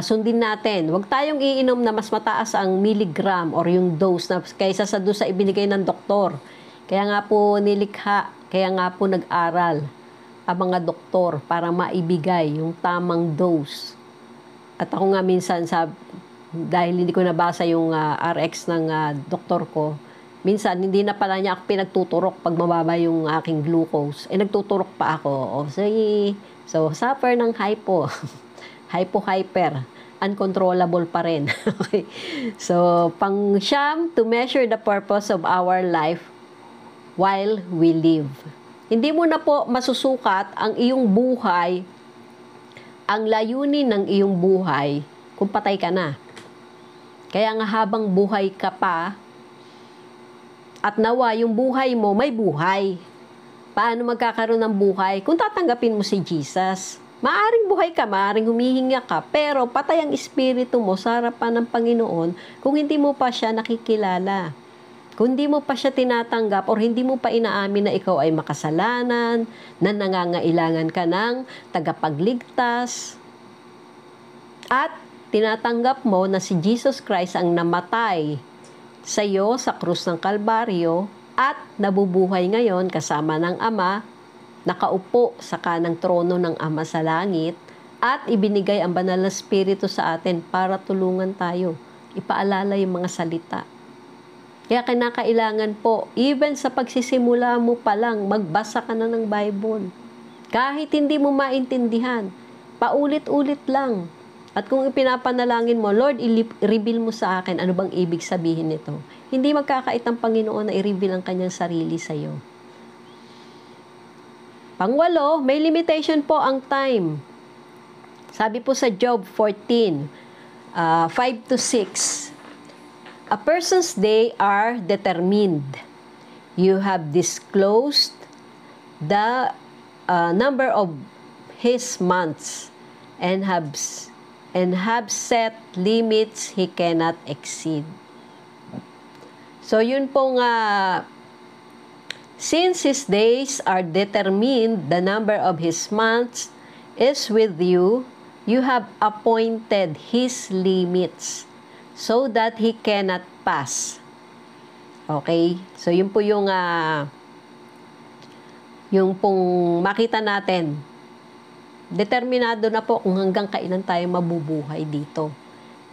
sundin natin. Huwag tayong iinom na mas mataas ang milligram or yung dose na kaysa sa doon sa ibinigay ng doktor. Kaya nga po nilikha, kaya nga po nag-aral ang mga doktor para maibigay yung tamang dose. At ako nga minsan, dahil hindi ko nabasa yung RX ng doktor ko, minsan hindi na pala niya ako pinagtuturok pag mababa yung aking glucose. Nagtuturok pa ako. So, suffer ng hyper, uncontrollable pa rin. Okay. So, pang-siyam, to measure the purpose of our life while we live. Hindi mo na po masusukat ang iyong buhay, ang layunin ng iyong buhay kung patay ka na. Kaya nga habang buhay ka pa, at nawa yung buhay mo may buhay. Paano magkakaroon ng buhay? Kung tatanggapin mo si Jesus. Maaring buhay ka, maaring humihinga ka, pero patay ang espiritu mo sa harapan ng Panginoon kung hindi mo pa siya nakikilala. Kung hindi mo pa siya tinatanggap or hindi mo pa inaamin na ikaw ay makasalanan, na nangangailangan ka ng tagapagligtas, at tinatanggap mo na si Jesus Christ ang namatay sa iyo sa krus ng Kalbaryo at nabubuhay ngayon kasama ng Ama, nakaupo sa kanang trono ng Ama sa langit, at ibinigay ang banal na Espiritu sa atin para tulungan tayo, ipaalala yung mga salita. Kaya kinakailangan po, even sa pagsisimula mo pa lang, magbasa ka na ng Bible. Kahit hindi mo maintindihan, paulit-ulit lang. At kung ipinapanalangin mo, Lord, i-reveal mo sa akin ano bang ibig sabihin nito. Hindi magkakait ang Panginoon na i-reveal ang kanyang sarili sa iyo. Pangwalo, may limitation po ang time. Sabi po sa Job 14, 5 to 6, a person's day are determined. You have disclosed the number of his months and have set limits he cannot exceed. So yun pong since his days are determined, the number of his months is with you, you have appointed his limits so that he cannot pass. Okay? So, yun po yung pong makita natin. Determinado na po kung hanggang kailan tayo mabubuhay dito.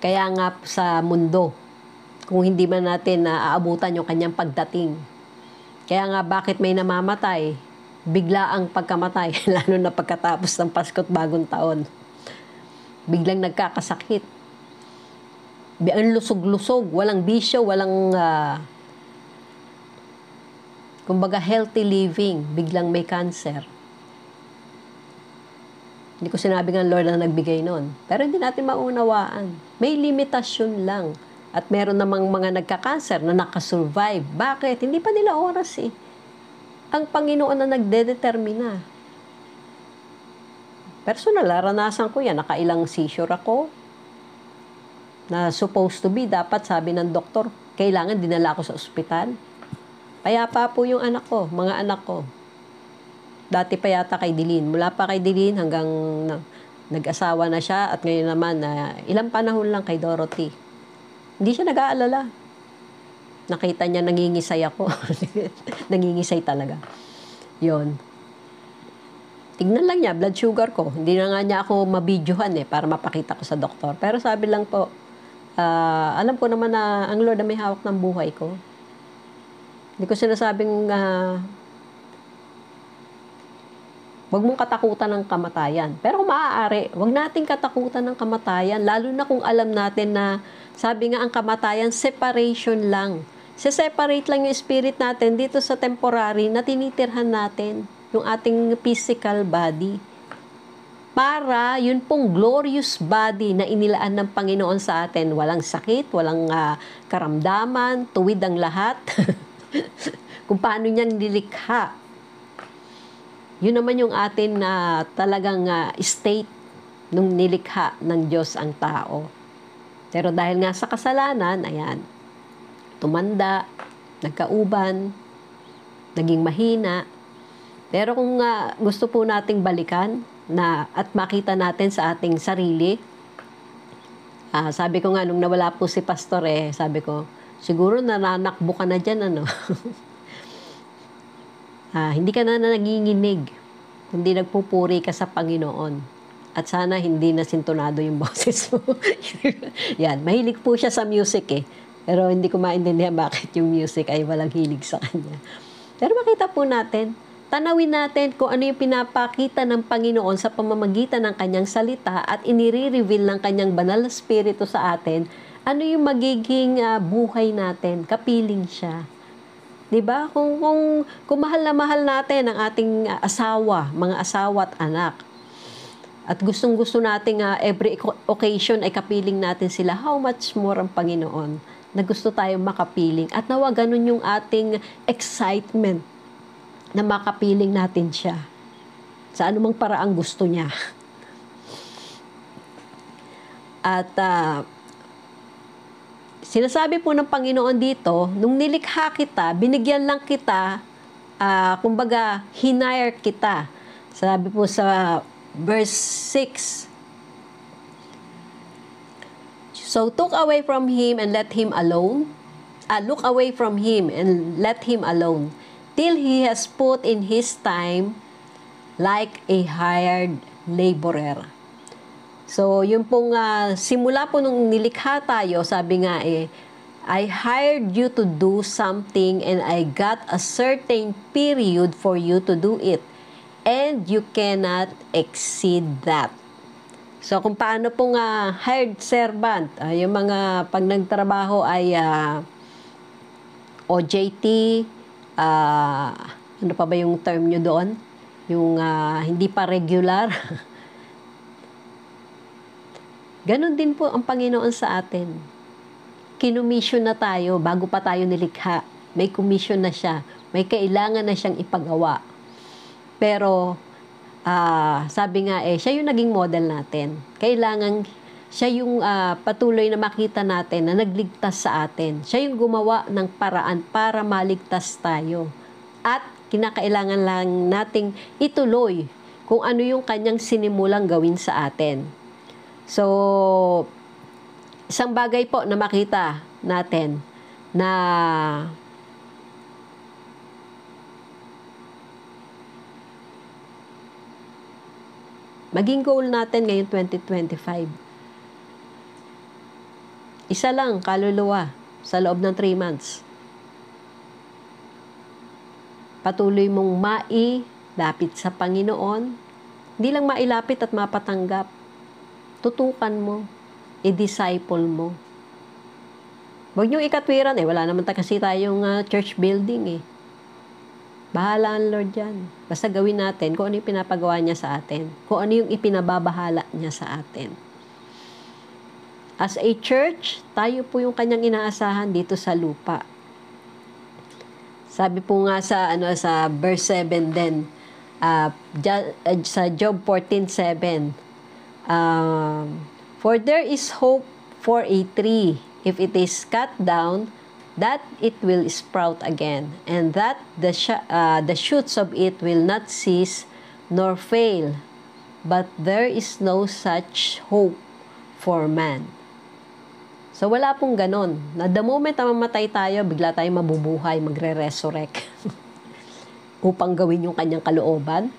Kaya nga sa mundo, kung hindi man natin aabutan yung kanyang pagdating. Kaya nga bakit may namamatay? Bigla ang pagkamatay, lalo na pagkatapos ng Pasko't Bagong Taon. Biglang nagkakasakit. Ang lusog-lusog, walang bisyo, walang kumbaga healthy living, biglang may cancer. Hindi ko sinabi ng Lord na nagbigay nun. Pero hindi natin maunawaan. May limitasyon lang. At meron namang mga nagka-cancer na nakasurvive. Bakit? Hindi pa nila oras Ang Panginoon na nagdedetermina. Personal, naranasan ko yan. Nakailang seizure ako. Na supposed to be, dapat sabi ng doktor, kailangan dinala ako sa ospital. Payapa po yung anak ko, mga anak ko. Dati pa yata kay Dilin. Mula pa kay Dilin hanggang Nag-asawa na siya at ngayon naman ilang panahon lang kay Dorothy. Hindi siya nag-aalala. Nakita niya nangingisay ako. Nangingisay talaga. Yon. Tignan lang niya, blood sugar ko. Hindi na nga niya ako mabidyohan para mapakita ko sa doktor. Pero sabi lang po, alam ko naman na ang Lord na may hawak ng buhay ko. Hindi ko sinasabing wag mong katakutan ng kamatayan. Pero kung maaari, wag nating katakutan ng kamatayan. Lalo na kung alam natin na, sabi nga ang kamatayan, separation lang. Se-separate lang yung spirit natin dito sa temporary na tinitirhan natin. Yung ating physical body. Para yun pong glorious body na inilaan ng Panginoon sa atin. Walang sakit, walang karamdaman, tuwid ang lahat. Kung paano niya nilikha. Yun naman yung atin na talagang state nung nilikha ng Diyos ang tao. Pero dahil nga sa kasalanan, ayan, tumanda, nagkauban, naging mahina. Pero kung gusto po nating balikan at makita natin sa ating sarili, sabi ko nga nung nawala po si Pastor sabi ko, siguro nananakbo ka na dyan, ano? Hindi ka na nanginginig, hindi nagpupuri ka sa Panginoon. At sana hindi na sintonado yung boses mo. Yan, mahilig po siya sa music Pero hindi ko maintindihan bakit yung music ay walang hilig sa kanya. Pero makita po natin, tanawin natin kung ano yung pinapakita ng Panginoon sa pamamagitan ng kanyang salita at inire-reveal ng kanyang banal na spirito sa atin, ano yung magiging buhay natin, kapiling siya. Diba? Kung mahal na mahal natin ang ating asawa, mga asawa at anak, at gustong-gusto nating every occasion ay kapiling natin sila, how much more ang Panginoon na gusto tayong makapiling. At nawa ganun yung ating excitement na makapiling natin siya sa anumang paraang gusto niya. At sinasabi po ng Panginoon dito, nung nilikha kita, binigyan lang kita, kumbaga, hinire kita. Sabi po sa verse 6, so took away from him and let him alone. Look away from him and let him alone, till he has put in his time like a hired laborer. So, yung pong simula po nung nilikha tayo, sabi nga I hired you to do something and I got a certain period for you to do it. And you cannot exceed that. So, kung paano pong hired servant, yung mga pag nagtrabaho ay OJT, ano pa ba yung term nyo doon? Yung hindi pa regular. Ganon din po ang Panginoon sa atin. Kinumission na tayo bago pa tayo nilikha. May commission na siya. May kailangan na siyang ipagawa. Pero, sabi nga siya yung naging model natin. Kailangan siya yung patuloy na makita natin na nagligtas sa atin. Siya yung gumawa ng paraan para maligtas tayo. At kinakailangan lang nating ituloy kung ano yung kanyang sinimulang gawin sa atin. So, isang bagay po na makita natin na maging goal natin ngayon 2025. Isa lang, kaluluwa, sa loob ng 3 months. Patuloy mong mailapit sa Panginoon. Hindi lang mailapit at mapatanggap. Tutukan mo, i-disciple mo. Huwag niyong ikatwiran wala naman kasi tayong church building Bahala ang Lord dyan. Basta gawin natin kung ano yung pinapagawa niya sa atin. Kung ano yung ipinababahala niya sa atin. As a church, tayo po yung kanyang inaasahan dito sa lupa. Sabi po nga sa verse 7 din, sa Job 14:7, for there is hope for a tree if it is cut down, that it will sprout again, and that the shoots of it will not cease nor fail. but there is no such hope for man. So wala pong ganon. Na the moment na mamatay tayo, bigla tayong mabubuhay, magre-resurrect upang gawin yung kanyang kalooban.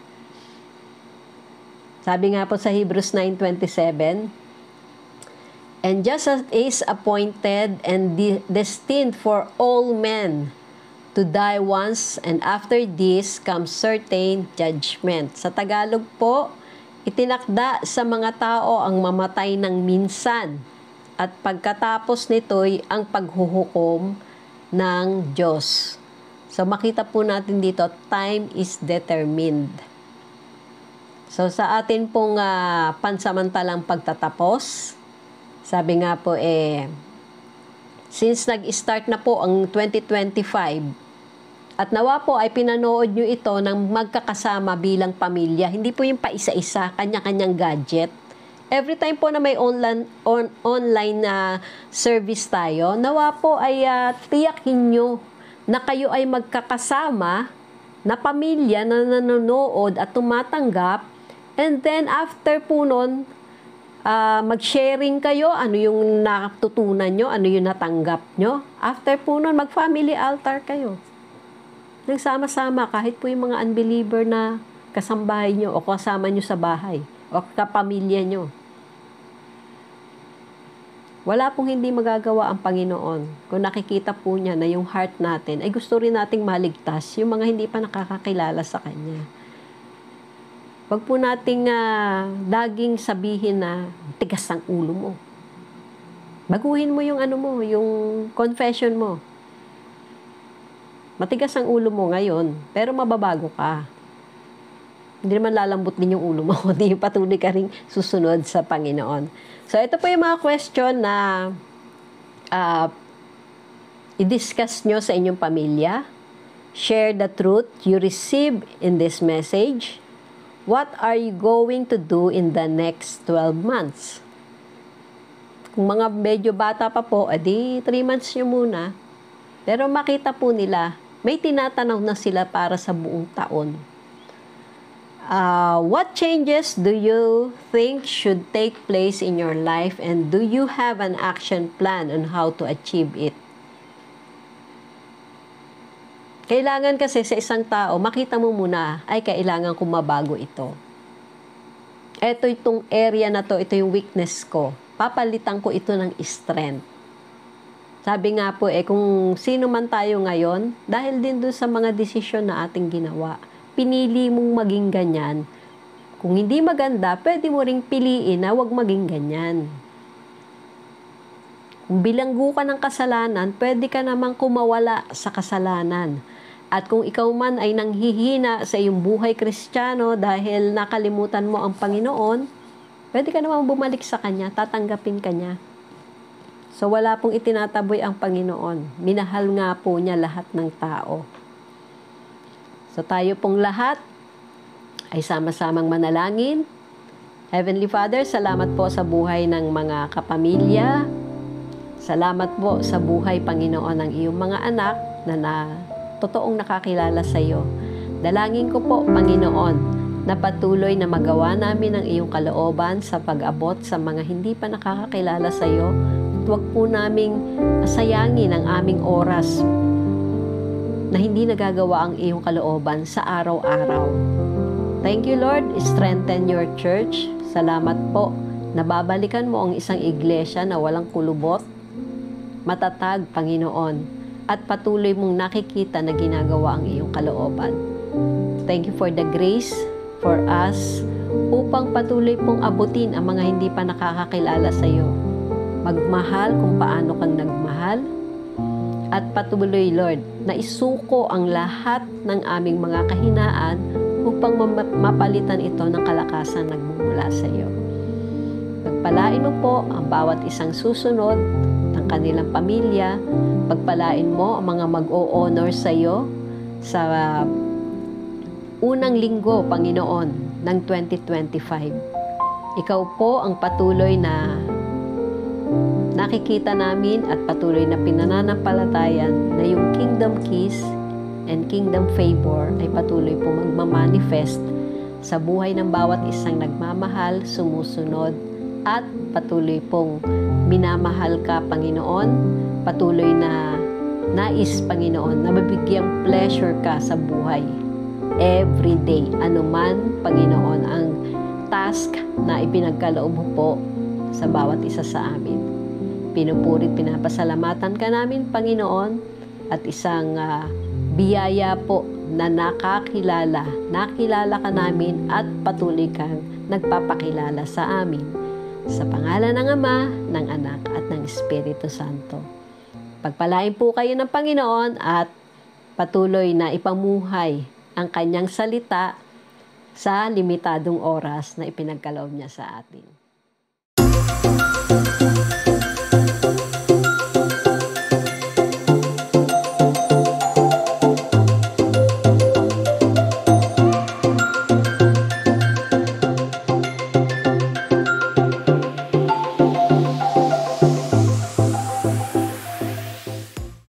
Sabi nga po sa Hebrews 9:27, and just as is appointed and destined for all men to die once, and after this comes certain judgment. Sa Tagalog po, itinakda sa mga tao ang mamatay ng minsan, at pagkatapos nito'y ang paghuhukom ng Diyos. So makita po natin dito, time is determined. So sa atin pong pansamantalang pagtatapos, sabi nga po since nag-start na po ang 2025, at nawa po ay pinanood nyo ito ng magkakasama bilang pamilya. Hindi po yung paisa-isa, kanya-kanyang gadget. Every time po na may online service tayo, nawa po ay tiyakin nyo na kayo ay magkakasama na pamilya na nanonood at tumatanggap. And then after po nun, mag-sharing kayo, ano yung natutunan nyo, ano yung natanggap nyo. After po nun, mag-family altar kayo. Nagsama-sama kahit po yung mga unbeliever na kasambahay nyo o kasama nyo sa bahay o kapamilya nyo. Wala pong hindi magagawa ang Panginoon kung nakikita po niya na yung heart natin ay gusto rin nating maligtas yung mga hindi pa nakakakilala sa Kanya. Huwag po nating laging sabihin na tigas ang ulo mo. Baguhin mo yung yung confession mo. Matigas ang ulo mo ngayon, pero mababago ka. Hindi naman lalambot din yung ulo mo, hindi patuloy ka rin susunod sa Panginoon. So, ito po yung mga question na i-discuss nyo sa inyong pamilya. Share the truth you receive in this message. What are you going to do in the next 12 months? Kung mga medyo bata pa po, edi 3 months nyo muna. Pero makita po nila, may tinatanaw na sila para sa buong taon. What changes do you think should take place in your life, and do you have an action plan on how to achieve it? Kailangan kasi sa isang tao, makita mo muna, ay kailangan kong mabago ito. Itong area na to, ito yung weakness ko. Papalitan ko ito ng strength. Sabi nga po kung sino man tayo ngayon, dahil din doon sa mga desisyon na ating ginawa, pinili mong maging ganyan. Kung hindi maganda, pwede mo ring piliin na huwag maging ganyan. Kung bilanggo ka ng kasalanan, pwede ka namang kumawala sa kasalanan. At kung ikaw man ay nanghihina sa iyong buhay Kristiyano dahil nakalimutan mo ang Panginoon, pwede ka namang bumalik sa Kanya, tatanggapin ka niya. So, wala pong itinataboy ang Panginoon. Minahal nga po niya lahat ng tao. So, tayo pong lahat ay sama-samang manalangin. Heavenly Father, salamat po sa buhay ng mga kapamilya. Salamat po sa buhay, Panginoon, ng iyong mga anak na totoong nakakilala sa iyo. Dalangin ko po, Panginoon, na patuloy na magawa namin ang iyong kalooban sa pag-abot sa mga hindi pa nakakakilala sa iyo. Huwag po naming sayangin ang aming oras na hindi nagagawa ang iyong kalooban sa araw-araw. Thank you, Lord. Strengthen your church. Salamat po. Nababalikan mo ang isang iglesia na walang kulubot, matatag, Panginoon, at patuloy mong nakikita na ginagawa ang iyong kalooban. Thank you for the grace for us upang patuloy pong abutin ang mga hindi pa nakakakilala sa iyo. Magmahal kung paano kang nagmahal, at patuloy, Lord, na isuko ang lahat ng aming mga kahinaan upang mapalitan ito ng kalakasan nagmumula sa iyo. Pagpalain mo po ang bawat isang susunod ng kanilang pamilya. Pagpalain mo ang mga mag-o-honor sa iyo sa unang linggo, Panginoon, ng 2025. Ikaw po ang patuloy na nakikita namin at patuloy na pinananampalatayan na yung kingdom keys and kingdom favor ay patuloy po magmamanifest sa buhay ng bawat isang nagmamahal, sumusunod, at patuloy pong minamahal ka, Panginoon. Patuloy na nais, Panginoon, na mabigyang pleasure ka sa buhay. Every day, anuman, Panginoon, ang task na ipinagkaloob mo po sa bawat isa sa amin. Pinupurit, pinapasalamatan ka namin, Panginoon, at isang biyaya po na nakilala ka namin at patuloy kang nagpapakilala sa amin. Sa pangalan ng Ama, ng Anak, at ng Espiritu Santo. Pagpalain po kayo ng Panginoon at patuloy na ipamuhay ang kanyang salita sa limitadong oras na ipinagkaloob niya sa atin.